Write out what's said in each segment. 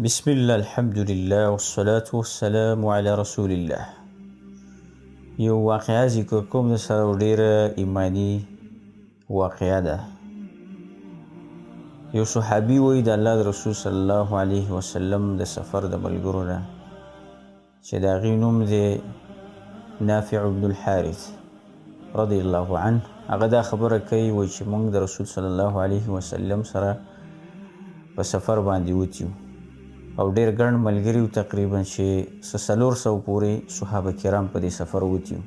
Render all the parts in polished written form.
بسم الله الحمد لله والصلاة والسلام على رسول الله. یو واقعه ذکر کوم د سره ډیره ایمانی واقعه ده. یو صحابي وی د الله رسول صلی الله علیه وسلم د سفر د ملګرو نه چې د هغې نوم دی نافع بن الحارث رضی الله عنه. هغه دا خبره کوي وی چې موږ د رسول صلی الله علیه وسلم سره په سفر باندې وتیو او ډیر ګڼ ملګري وو، تقریبا چې 400 پورې صحابه کرام په دې سفر وتیو.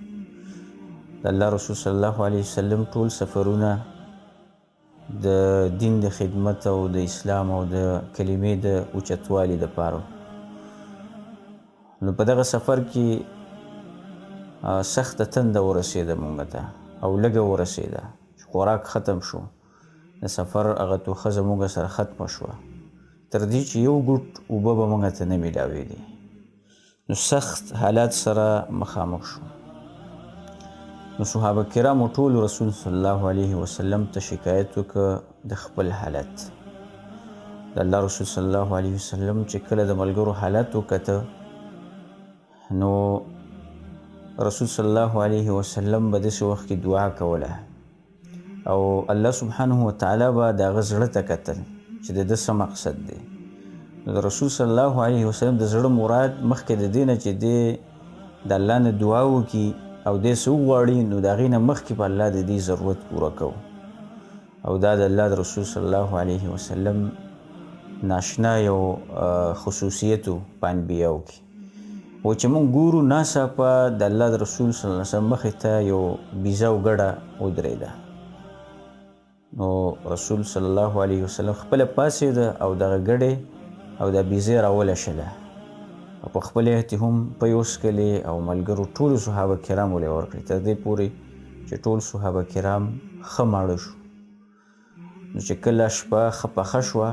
د الله رسول صلی الله علیه وسلم ټول سفرونه د دین د خدمت او د اسلام او د کلمې د اوچتوالي دپاره. نو په دغه سفر کې سخته تنده ورسېده موږ ته او لږه ورسېده چې خوراک ختم شو. د سفر هغه توښه زموږ سره ختمه شوه تر دې چې یو ګوټ اوبه به موږ ته نه میلاوېدې. نو سخت حالات سره مخامخ شو. نو صحابه کرامو ټول رسول صلی الله علیه وسلم ته شکایت وکړه د خپل حالت. د الله رسول صلی الله علیه وسلم چې کله د ملګرو حالت وکته نو رسول صلی الله علیه وسلم به داسې وخت کې دعا کوله او الله سبحانه وتعالی به د هغه زړه ته کتل چې د ده څه مقصد دی. نو د رسول صلی الله علیه وسلم د زړه مراد مخکې د دې نه چې دی د الله نه دعا وکړي او دی څه وغواړي نو د هغې نه مخکې به الله د دې ضرورت پوره کوو. او دا د الله د رسول صلی الله علیه وسلم ناشنا یو خصوصیت و په انبیاو کې و چې موږ ګورو ناڅاپه د الله د رسول صلی الله علیه وسلم مخې ته یو بیزه او ګډه ودرېده. نو رسول صلی الله علیه وسلم خپله پاڅېده او دغه ګډې او د بیزې راولشله او په خپل احتې هم پۍ وڅښلې او ملګرو ټولو صحابه کرامو له ورکړې تر دې پورې چې ټول صحابه کرام ښه ماړه شو. نو چې کله شپه ښه پخه شوه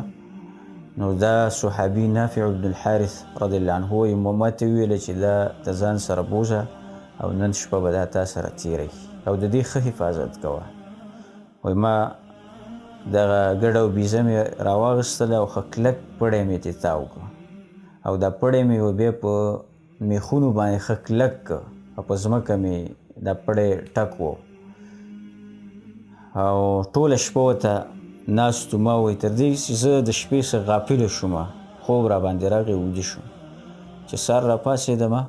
نو دا صحابي نافع بن الحارث رضی الله عنه وایي ما ته وویله چې دا د ځان سره بوځه او نن شپه به دا تا سره تېره کړي او د دې ښه حفاظت کوه. وایي ما دغه ګډه او بیزه مې راواغېستله او ښه کلک پړی مې ترې تاو کړه او دا پړی مې بیا په میخونو باندې ښه کلک کړه او په ځمکه مې دا پړی ټک و او ټوله شپه ورته ناست وو. ما وایي تر دې چې زه د شپې څه غافله شومه، خوب را باندې راغی، ویده شوم. چې سهار را پاڅېدمه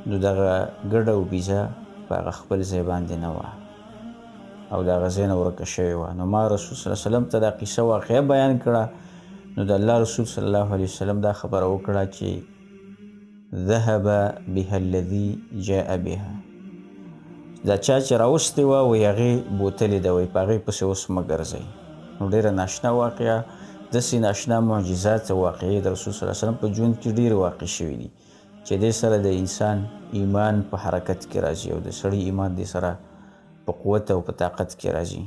نو دغه ګډه او بیزه په هغه خپل ځای باندې نه وه او د هغه ځای نه ورکه شوې وه. نو ما رسول صلی الله علیه وسلم ته دا قصه واقعه بیان کړه. نو د الله رسول صلی الله علیه وسلم دا خبره وکړه چې ذهب بها الذي جاء بها. دا چا چې راوستې وه وایي هغې بوتلې ده، وایي په هغې پسې اوس مه ګرځئ. نو ډېره ناشنا واقعه، داسې ناشنا معجزات او واقعې د رسول صلی الله علیه وسلم په ژوند کې ډېرې واقع شوي دي چې دې سره د انسان ایمان په حرکت کې راځي او د سړي ایمان دې سره په قوت او په طاقت کې راځي.